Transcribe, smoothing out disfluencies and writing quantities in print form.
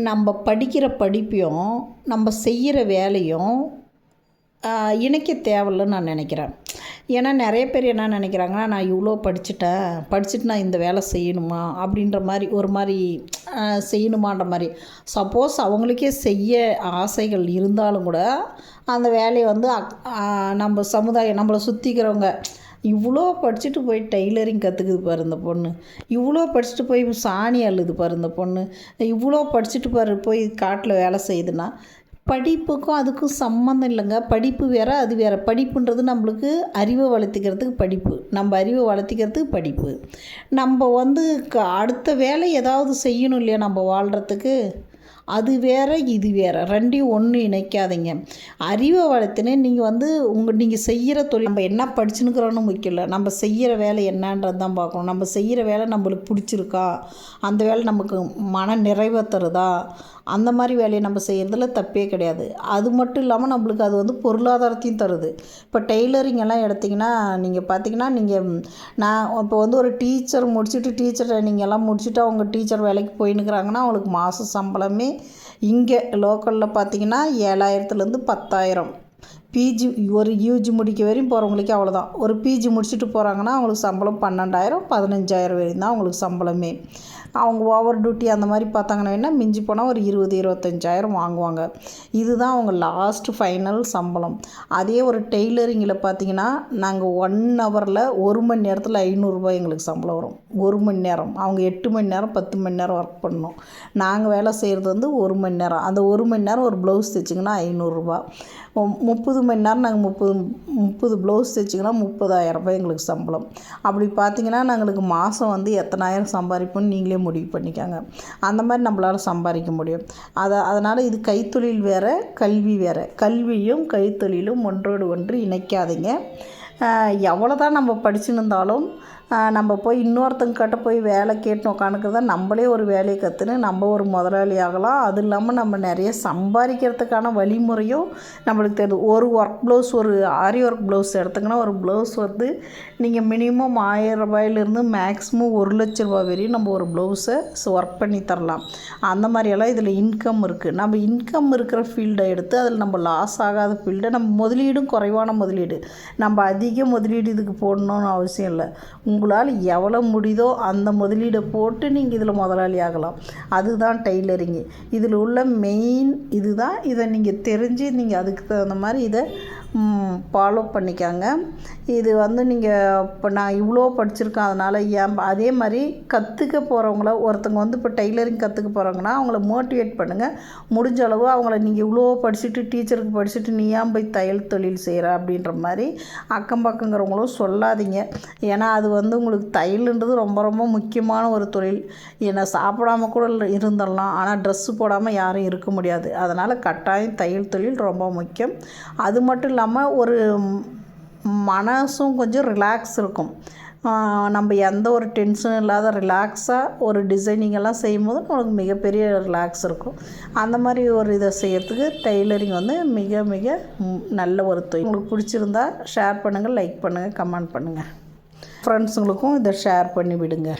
நம்ம படிக்கிற படிப்பையும் நம்ம செய்கிற வேலையும் இணைக்க தேவையில்லைன்னு நான் நினைக்கிறேன். ஏன்னா நிறைய பேர் என்ன நினைக்கிறாங்கன்னா, நான் இவ்வளோ படிச்சுட்டு நான் இந்த வேலை செய்யணுமா அப்படின்ற மாதிரி ஒரு மாதிரி செய்யணுமான்ற மாதிரி. சப்போஸ் அவங்களுக்கே செய்ய ஆசைகள் இருந்தாலும் கூட அந்த வேலையை வந்து நம்ம சமுதாயம் நம்மளை சுற்றிக்கிறவங்க, இவ்வளோ படிச்சுட்டு போய் டெய்லரிங் கற்றுக்குது பாரு இந்த பொண்ணு, இவ்வளோ படிச்சுட்டு போய் சாணி அள்ளுது பாரு இந்த பொண்ணு, இவ்வளோ படிச்சுட்டு பாரு போய் காட்டில் வேலை செய்யுதுன்னா, படிப்புக்கும் அதுக்கும் சம்மந்தம் இல்லைங்க. படிப்பு வேறு, அது வேறு. படிப்புன்றது நம்மளுக்கு அறிவை வளர்த்திக்கிறதுக்கு படிப்பு, நம்ம அறிவை வளர்த்திக்கிறதுக்கு படிப்பு. நம்ம வந்து அடுத்த வேலை ஏதாவது செய்யணும் இல்லையா நம்ம வாழ்கிறதுக்கு, அது வேறு இது வேறு, ரெண்டையும் ஒன்று இணைக்காதீங்க. அறிவை வளர்த்துன்னு நீங்கள் வந்து நீங்கள் செய்கிற தொழில் நம்ம என்ன படிச்சுன்னுக்கிறோன்னு முக்கியம் இல்லை, நம்ம செய்கிற வேலை என்னன்றது தான் பார்க்கணும். நம்ம செய்கிற வேலை நம்மளுக்கு பிடிச்சிருக்கா, அந்த வேலை நமக்கு மன நிறைவை தருதா, அந்த மாதிரி வேலையை நம்ம செய்கிறதுல தப்பே கிடையாது. அது மட்டும் இல்லாமல் நம்மளுக்கு அது வந்து பொருளாதாரத்தையும் தருது. இப்போ டெய்லரிங் எல்லாம் எடுத்திங்கன்னா நீங்கள் பார்த்தீங்கன்னா, நான் இப்போ வந்து ஒரு டீச்சர் முடிச்சுட்டு டீச்சர் ட்ரைனிங் எல்லாம் முடிச்சுட்டு அவங்க டீச்சர் வேலைக்கு போயின்னுக்கிறாங்கன்னா அவங்களுக்கு மாத சம்பளமே இங்கே லோக்கலில் பார்த்திங்கன்னா 7,000லேருந்து 10,000. பிஜி ஒரு யூஜி முடிக்க வரையும் போகிறவங்களுக்கே அவ்வளோதான். ஒரு பிஜி முடிச்சுட்டு போகிறாங்கன்னா அவங்களுக்கு சம்பளம் 12,000 15,000 வரையும் தான் அவங்களுக்கு சம்பளமே. அவங்க ஓவர் டியூட்டி அந்த மாதிரி பார்த்தாங்கன்னா வேணால் மிஞ்சி போனால் ஒரு 20-25,000 வாங்குவாங்க. இதுதான் அவங்க லாஸ்ட்டு ஃபைனல் சம்பளம். அதே ஒரு டெய்லரிங்கில் பார்த்திங்கன்னா நாங்கள் 1 ஹவரில் 1 மணி நேரத்தில் 500 ரூபாய் எங்களுக்கு சம்பளம் வரும். 1 மணி நேரம் அவங்க 8 மணி நேரம் 10 மணி நேரம் ஒர்க் பண்ணணும். நாங்கள் வேலை செய்கிறது வந்து 1 மணி நேரம். அந்த 1 மணி நேரம் ஒரு ப்ளவுஸ் தைச்சிங்கன்னா 500 ரூபா. 30 மணி நேரம் நாங்கள் 30 ப்ளவுஸ் தைச்சிங்கன்னா 30,000 ரூபாய் எங்களுக்கு சம்பளம். அப்படி பார்த்திங்கன்னா நாங்களுக்கு மாதம் வந்து எத்தனாயிரம் சம்பாதிப்போன்னு நீங்களே முடிவு பண்ணிக்காங்க. அந்த மாதிரி நம்மளால் சம்பாதிக்க முடியும். அதனால் இது கைத்தொழில் வேறு, கல்வி வேறு. கல்வியும் கைத்தொழிலும் ஒன்றோடு ஒன்று இணைக்காதீங்க. எவ்வளோ தான் நம்ம படிச்சுன்னு இருந்தாலும் நம்ம போய் இன்னொருத்தங்கிட்ட போய் வேலை கேட்டு உட்காந்துக்கிறத நம்மளே ஒரு வேலையை கற்றுன்னு நம்ம ஒரு முதலாளி ஆகலாம். அது இல்லாமல் நம்ம நிறைய சம்பாதிக்கிறதுக்கான வழிமுறையும் நம்மளுக்கு தெரியுது. ஒரு ஒர்க் ப்ளவுஸ், ஒரு ஆரி ஒர்க் ப்ளவுஸ் எடுத்திங்கன்னா ஒரு ப்ளவுஸ் வந்து நீங்கள் மினிமம் 1000 ரூபாயிலேருந்து மேக்ஸிமம் 1,00,000 ரூபா வரையும் நம்ம ஒரு ப்ளவுஸை ஒர்க் பண்ணி தரலாம். அந்த மாதிரியெல்லாம் இதில் இன்கம் இருக்குது. நம்ம இன்கம் இருக்கிற ஃபீல்டை எடுத்து அதில் நம்ம லாஸ் ஆகாத ஃபீல்டை, நம்ம முதலீடும் குறைவான முதலீடு, நம்ம அதிக முதலீடு இதுக்கு போடணும்னு அவசியம் இல்லை. உங்களால் எவ்வளோ முடியுதோ அந்த முதலீடை போட்டு நீங்கள் இதில் முதலாளி ஆகலாம். அதுதான் டெய்லரிங்கு. இதில் உள்ள மெயின் இதுதான். இதை நீங்கள் தெரிஞ்சு நீங்கள் அதுக்கு தகுந்த மாதிரி இதை ஃபாலோ பண்ணிக்காங்க. இது வந்து நீங்கள் இப்போ நான் இவ்வளோ படிச்சிருக்கேன் அதனால் அதே மாதிரி கற்றுக்க போகிறவங்கள ஒருத்தங்க வந்து இப்போ டெய்லரிங் கற்றுக்க போகிறாங்கன்னா அவங்கள மோட்டிவேட் பண்ணுங்கள். முடிஞ்ச அளவு அவங்கள நீங்கள் இவ்வளோ படிச்சுட்டு டீச்சருக்கு படிச்சுட்டு நீ ஏன் போய் தையல் தொழில் செய்கிற அப்படின்ற மாதிரி அக்கம் பக்கங்கிறவங்களும் சொல்லாதீங்க. ஏன்னா அது வந்து உங்களுக்கு தையல்ன்றது ரொம்ப ரொம்ப முக்கியமான ஒரு தொழில். ஏன்னா சாப்பிடாம கூட இருந்துடலாம், ஆனால் ட்ரெஸ்ஸு போடாமல் யாரும் இருக்க முடியாது. அதனால் கட்டாயம் தையல் தொழில் ரொம்ப முக்கியம். அது மட்டும் இல்லாமல் ஒரு மனசும் கொஞ்சம் ரிலாக்ஸ் இருக்கும். நம்ம எந்த ஒரு டென்ஷனும் இல்லாத ரிலாக்ஸாக ஒரு டிசைனிங்கெல்லாம் செய்யும்போது நம்மளுக்கு மிகப்பெரிய ரிலாக்ஸ் இருக்கும். அந்த மாதிரி ஒரு இதை செய்கிறதுக்கு டெய்லரிங் வந்து மிக மிக நல்ல ஒரு தொழில். உங்களுக்கு பிடிச்சிருந்தா ஷேர் பண்ணுங்கள், லைக் பண்ணுங்கள், கமெண்ட் பண்ணுங்கள். ஃப்ரெண்ட்ஸுங்களுக்கும் இதை ஷேர் பண்ணி விடுங்க.